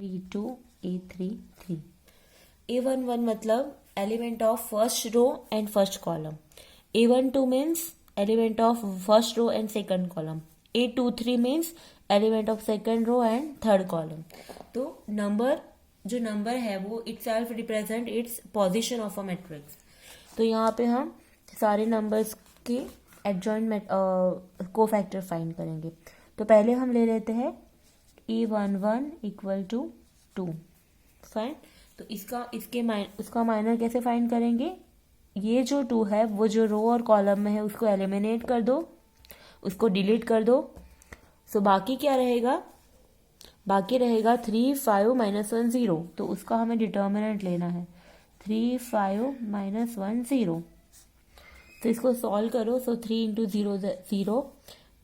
V2 A3 3 A11 मतलब element of first row and first column. A12 means element of first row and second column. A23 means element of second row and third column. तो जो number है वो itself represent its position of a matrix. तो यहाँ पे हम सारे numbers के एडजॉइंट कोफैक्टर फाइंड करेंगे. तो पहले हम ले लेते हैं A11 इक्वल टू 2. फाइन. तो उसका माइनर कैसे फाइंड करेंगे? ये जो 2 है वो जो रो और कॉलम में है उसको एलिमिनेट कर दो, उसको डिलीट कर दो. सो बाकी क्या रहेगा? बाकी रहेगा 3 5 -1 0. तो उसका हमें डिटर्मिनेंट लेना है 3 5 -1 0. तो इसको सॉल्व करो. सो 3 into 0 0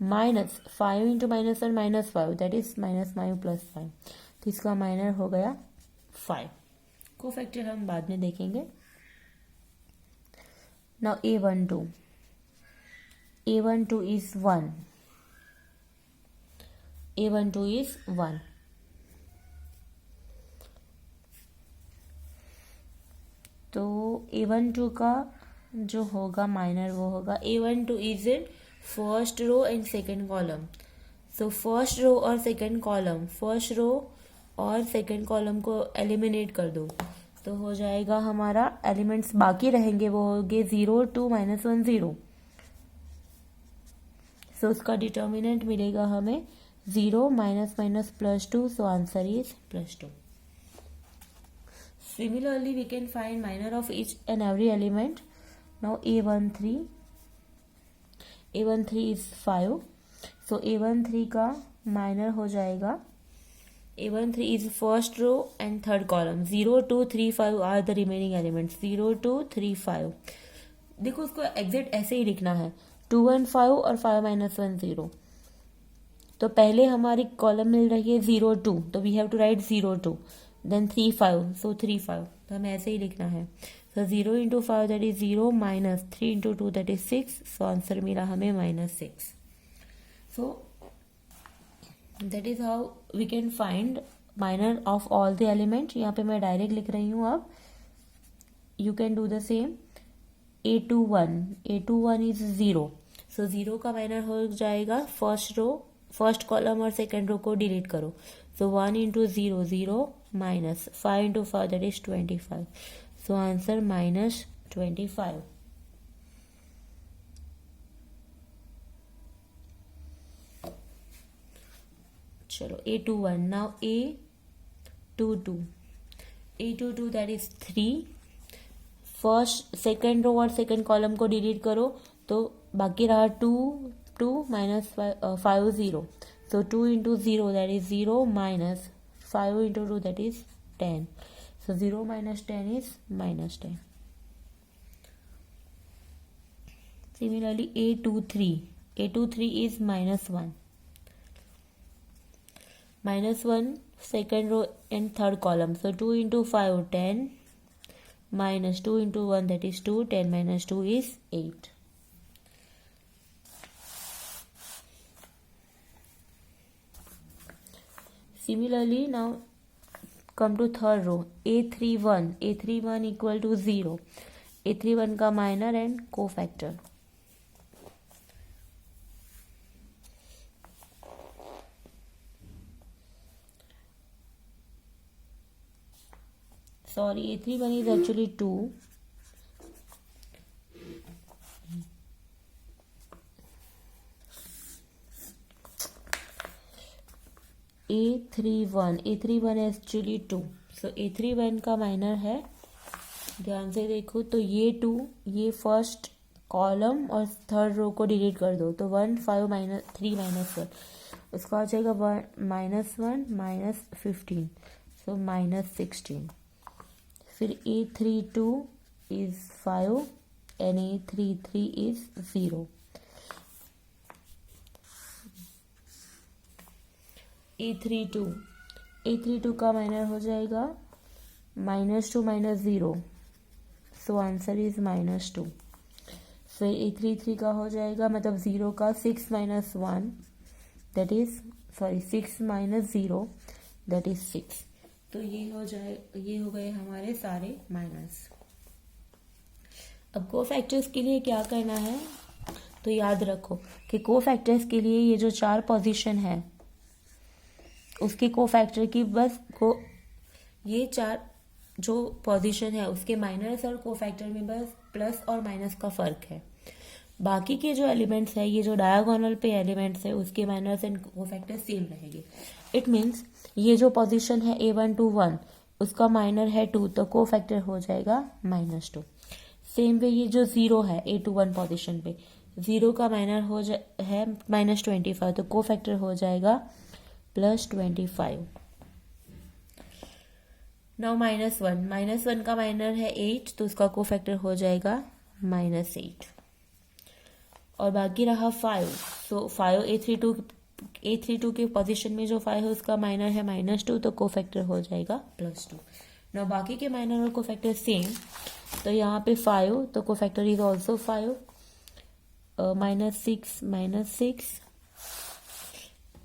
minus 5 into -1 -5 that is -5 + 5. तो इसका माइनर हो गया 5. कोफैक्टर हम बाद में देखेंगे. Now A12 is 1. A12 is 1. तो A12 का जो होगा माइनर वो होगा A12 is in first row and second column. So first row और सेकंड कॉलम को एलिमिनेट कर दो. तो हो जाएगा हमारा एलिमेंट्स बाकी रहेंगे वो होंगे 0 2 -1 0. सो उसका डिटर्मिनेंट मिलेगा हमें 0 -2. सो answer is +2. Similarly, we can find minor of each and every element. Now A13 is 5. So A13 का minor हो जाएगा. A13 is first row and third column. 0 2 3 5 are the remaining elements. 0 2 3 5. देखो उसको एग्जैक्ट ऐसे ही लिखना है 2 1 5 और 5 -1 0. तो पहले हमारी कॉलम मिल रही है 0 2. तो we have to write 0 2. Then 3 5. So 3 5. तो हमें ऐसे ही लिखना है. So 0 into 5 that is 0 minus 3 into 2 that is 6. So answer मिला हमें -6. So that is how we can find minor of all the element. यहाँ पे मैं डायरेक्ट लिख रही हूँ. अब you can do the same. A21 is 0. सो 0 का माइनर हो जाएगा फर्स्ट कॉलम और सेकेंड रो को डिलीट करो. So 1 into 0 0 minus 5 into 5 that is 25. So answer -25. चलो A21. Now A22 that is 3. First second row और सेकेंड कॉलम को delete करो तो बाकी रहा 2 2 -5 0. So 2 into 0 that is 0 minus 5 into 2 that is 10. So 0 minus 10 is -10. Similarly A23 is -1. -1 second row and third column. So 2 into 5 10 minus 2 into 1 that is 2. 10 minus 2 is 8. Similarly, now come to third row. A31 equal to 0. A31 का minor and cofactor. Sorry, A31 is actually 2. A31 actually 2. So A31 का minor है. ध्यान से देखो तो ये 2 ये first column और थर्ड रो को डिलीट कर दो. तो 1 5 -3 -1 उसका आ जाएगा -1 -15. सो -16. फिर A32 is 5 and A33 is 0. A32 का माइनर हो जाएगा -2 -0. So answer is -2. फिर A33 का हो जाएगा मतलब 0 का 6 -1 दैट इज 6 -0 दैट इज 6. तो ये हो गए हमारे सारे माइनस। अब कोफैक्टर्स के लिए क्या करना है, तो याद रखो कि कोफैक्टर्स के लिए ये जो 4 पोजीशन है उसकी कोफैक्टर की बस को ये 4 जो पोजीशन है उसके माइनस और कोफैक्टर में बस प्लस और माइनस का फर्क है। बाकी के जो एलिमेंट्स है, ये जो डायगोनल पे एलिमेंट्स है उसके माइनस एंड कोफैक्टर सेम रहेंगे। इट मीन्स ये जो पोजीशन है A1 to 1 उसका माइनर है 2 तो कोफैक्टर हो जाएगा -2। सेम वे ये जो 0 है A to 1 पोजीशन पे 0 का माइनर है -25 तो कोफैक्टर हो जाएगा +25। नाउ -1 का माइनर है 8 तो उसका कोफैक्टर हो जाएगा -8। और बाकी रहा 5, सो 5 A32 के पोजीशन में जो 5 है उसका माइनर है -2 तो कोफैक्टर हो जाएगा +2। नाउ बाकी के माइनर और कोफैक्टर सेम, तो यहाँ पे 5 तो कोफैक्टर इज ऑल्सो 5, -6 -6,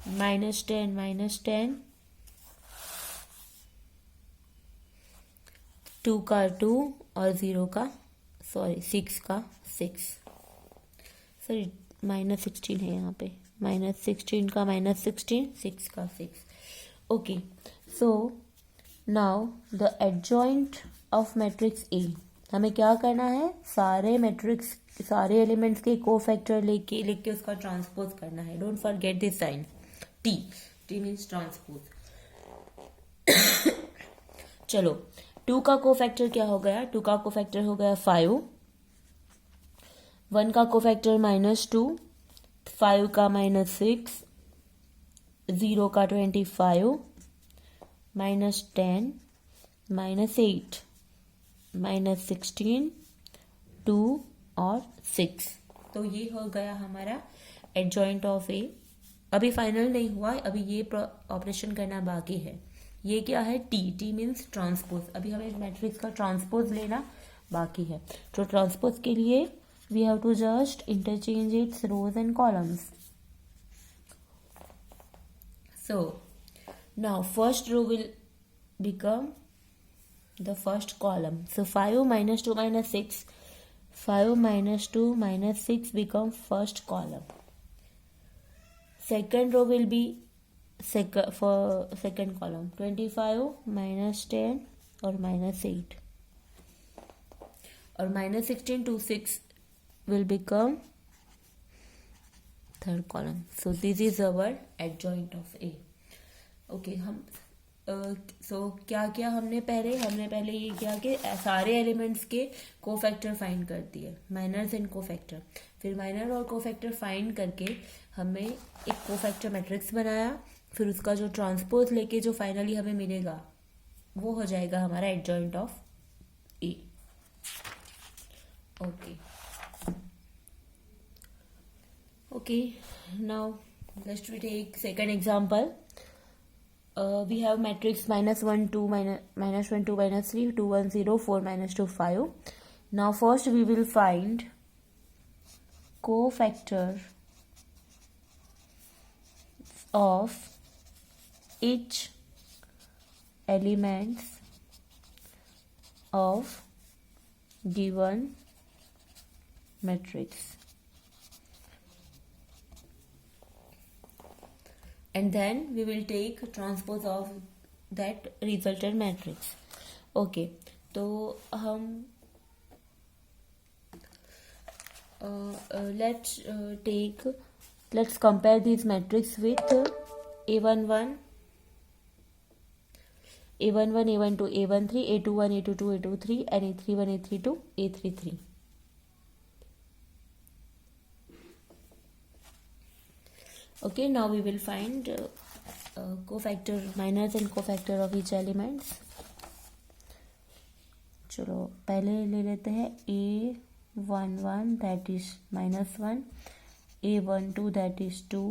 -10 2 का 2 और 6 का 6, सॉरी -16 है यहाँ पे, -16 का -16 6 का 6। Okay, so now the adjoint of matrix A, हमें क्या करना है, सारे एलिमेंट्स के कोफैक्टर लिख के उसका ट्रांसपोज करना है। Don't forget this sign T means transpose. चलो 2 का कोफैक्टर क्या हो गया, 2 का कोफैक्टर हो गया 5, 1 का कोफैक्टर -2, 5 का -6, 0 का 25, -10, -8, -16, 2 और 6। तो ये हो गया हमारा एडजॉइंट ऑफ ए। अभी फाइनल नहीं हुआ, अभी ये ऑपरेशन करना बाकी है। ये क्या है, टी मीन्स ट्रांसपोज। अभी हमें मैट्रिक्स का ट्रांसपोज लेना बाकी है। तो ट्रांसपोज के लिए we have to just interchange its rows and columns. So now first row will become the first column. So 5 -2 -6, 5 -2 -6 become first column. Second row will be for second column 25 -10 और -8 और -16 to 6 will become third column. So this is our adjoint of A. Okay, हम क्या किया हमने पहले ये किया कि सारे एलिमेंट्स के कोफैक्टर फाइंड कर दिए, माइनर्स एंड कोफैक्टर। फिर माइनर और कोफैक्टर फाइंड करके हमें एक कोफैक्टर मैट्रिक्स बनाया, फिर उसका जो ट्रांसपोज लेके जो फाइनली हमें मिलेगा वो हो जाएगा हमारा adjoint of A. Okay, now let's take second example. We have matrix -1 2 -1 2 -3 2 1 0 4 -2 5. Now first we will find cofactor of each elements of given matrix. And then we will take transpose of that resultant matrix. Okay, तो हम let's compare these matrix with A11, A12, A13, A21, A22, A23 and A31, A32, A33. Okay, now we will find cofactor, minors and cofactor of each elements. चलो पहले ले लेते हैं A11 that is -1, A12 that is 2,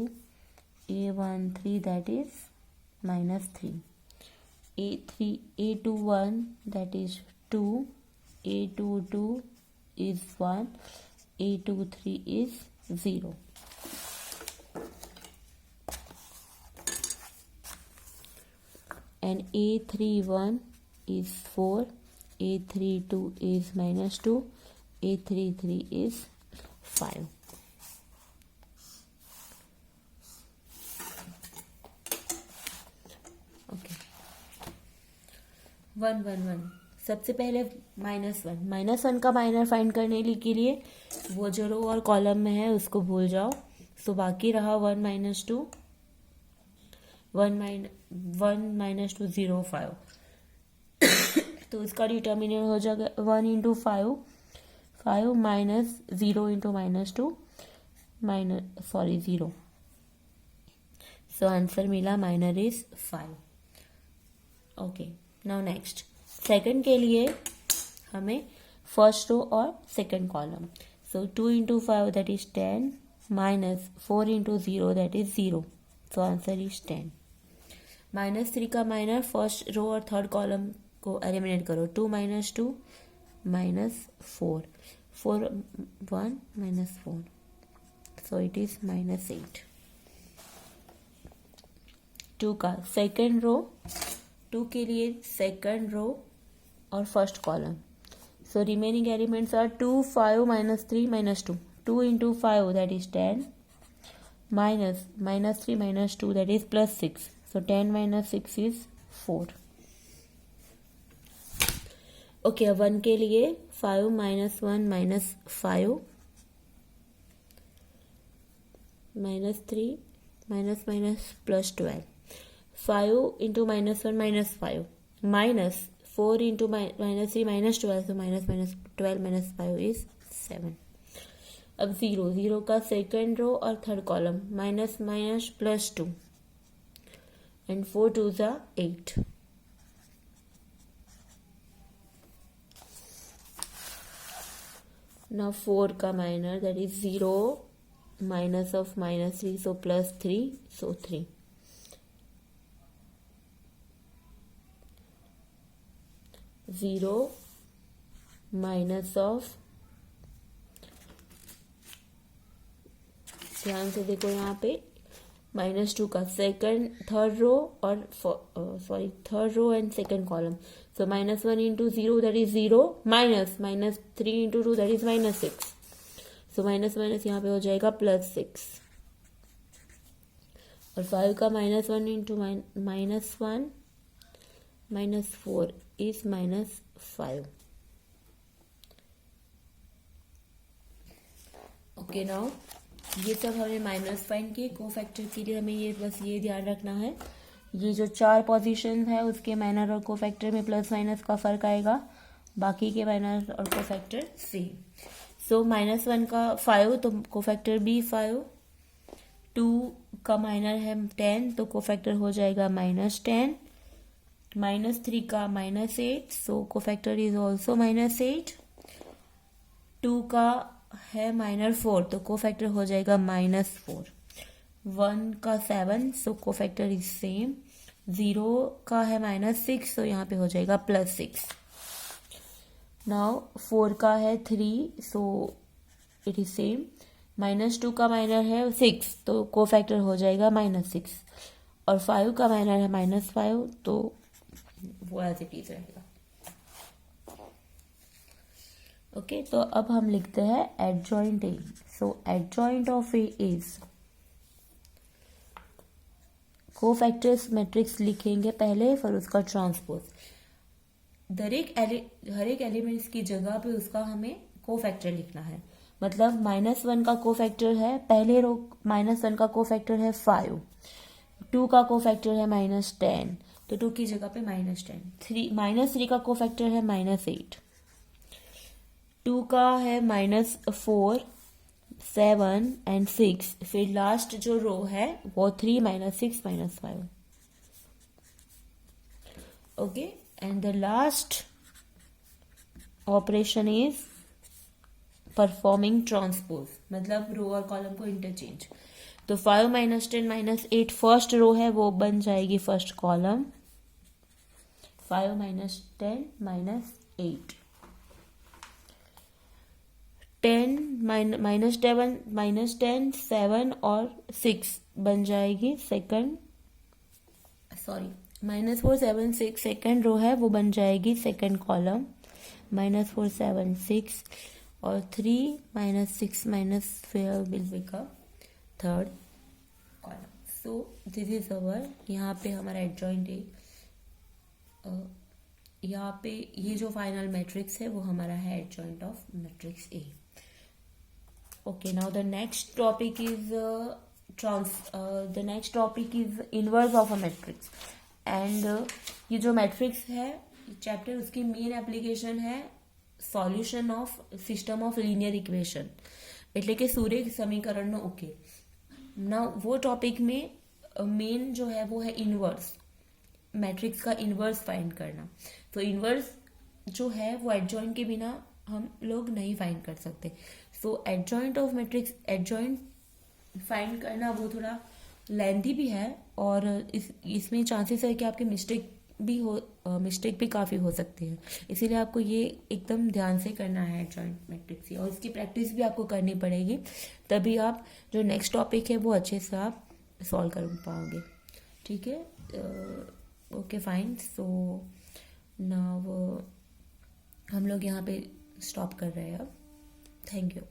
A13 that is -3, A21 that is 2, A22 is 1, A23 is 0. and A31 is 4, A32 is -2, A33 is 5. Okay 1 1 1 सबसे पहले -1 का minor find करने के लिए वो जो रो और कॉलम में है उसको भूल जाओ. सो बाकी रहा 1 -2 -2 0 5. तो इसका डिटर्मिनेंट हो जाएगा 1 into 5 minus 0 into -2 0. So answer मिला minor is 5. Okay now next second के लिए हमें फर्स्ट रो और second column. So 2 into 5 that is 10 minus 4 into 0 that is 0. So answer is 10. -3 का माइनर फर्स्ट रो और थर्ड कॉलम को eliminate करो. 2 -2 -4 4 1 -4. So it is -8. 2 का सेकंड रो 2 के लिए सेकंड रो और first column. So remaining elements are 2 5 -3 -2. 2 into 5 that is 10 minus -3 -2 that is +6. So 10 - 6 is 4. Okay 1 के लिए 5 -1 -5 -3 +12. 5 into -1 -5 minus 4 into -3 -12. so -12 -5 is 7. अब 0 का सेकेंड रो और third column minus +2 and 4 2s are 8. now 4 का minor that is 0 minus of -3 so +3 so 3. 0 minus of, ध्यान से देखो यहाँ पे -2 का थर्ड रो और third row and second column. So -1 into 0 that is 0 minus -3 into 2 that is -6. So minus यहाँ पे हो जाएगा +6. और 5 का -1 इंटू -1 -4 इज -5. ओके नाउ ये सब हमें माइनस फाइंड किए. कोफैक्टर के लिए हमें ये बस ये ध्यान रखना है, ये जो 4 पोजीशन है उसके माइनर और कोफैक्टर में प्लस माइनस का फर्क आएगा, बाकी के माइनर और कोफैक्टर सेम. सो -1 का 5 तो कोफैक्टर भी 5. 2 का माइनर है 10 तो कोफैक्टर हो जाएगा -10. -3 का -8 सो कोफैक्टर इज ऑल्सो -8. 2 का है -4 तो कोफैक्टर हो जाएगा -4. 1 का 7 सो कोफैक्टर इज सेम. 0 का है -6 तो यहाँ पे हो जाएगा +6. नाउ 4 का है 3 सो इट इज सेम. -2 का माइनर है 6 तो कोफैक्टर हो जाएगा -6. और 5 का माइनर है -5 तो वो एज इट इज रहेगा. ओके तो अब हम लिखते हैं adjoint A. So adjoint of A is, cofactors matrix लिखेंगे पहले फिर उसका ट्रांसपोज. हर एक एलिमेंट्स की जगह पे उसका हमें कोफैक्टर लिखना है. मतलब -1 का कोफैक्टर है, पहले रो -1 का कोफैक्टर है 5. 2 का कोफैक्टर है -10 तो 2 की जगह पे -10. -3 का कोफैक्टर है -8. 2 का है -4 7 एंड 6. फिर लास्ट जो रो है वो 3 -6 -5. Okay and the last operation is performing transpose, मतलब रो और कॉलम को इंटरचेंज. तो 5 -10 -8 फर्स्ट रो है वो बन जाएगी फर्स्ट कॉलम. 5 -10 -8. 10 7 और 6 बन जाएगी सेकंड -4 7 6 सेकेंड रो है वो बन जाएगी सेकेंड कॉलम, -4 7 6 और 3 -6 -4 will become third column. So this is our, यहाँ पे हमारा एडजॉइंट है. यहाँ पे ये जो फाइनल मैट्रिक्स है वो हमारा है adjoint of matrix A. Okay, now the next topic is inverse of a matrix. And ये जो मैट्रिक्स है चैप्टर, उसकी मेन एप्लीकेशन है solution of system of linear equation, એટલે કે सूर्य समीकरणનો उकेल. ना वो टॉपिक में मेन जो है वो है इनवर्स, मैट्रिक्स का इनवर्स फाइंड करना. तो इनवर्स जो है वो एडजॉइंट के बिना हम लोग नहीं फाइंड कर सकते. So adjoint of matrix, adjoint find करना वो थोड़ा लेंथी भी है, और इसमें चांसेस है कि आपके मिस्टेक भी काफ़ी हो सकती है. इसीलिए आपको ये एकदम ध्यान से करना है एडजॉइंट मैट्रिक्स की, और इसकी प्रैक्टिस भी आपको करनी पड़ेगी, तभी आप जो नेक्स्ट टॉपिक है वो अच्छे से आप सॉल्व कर पाओगे. ठीक है, ओके फाइन. सो नाउ हम लोग यहाँ पे स्टॉप कर रहे हैं अब. Thank you.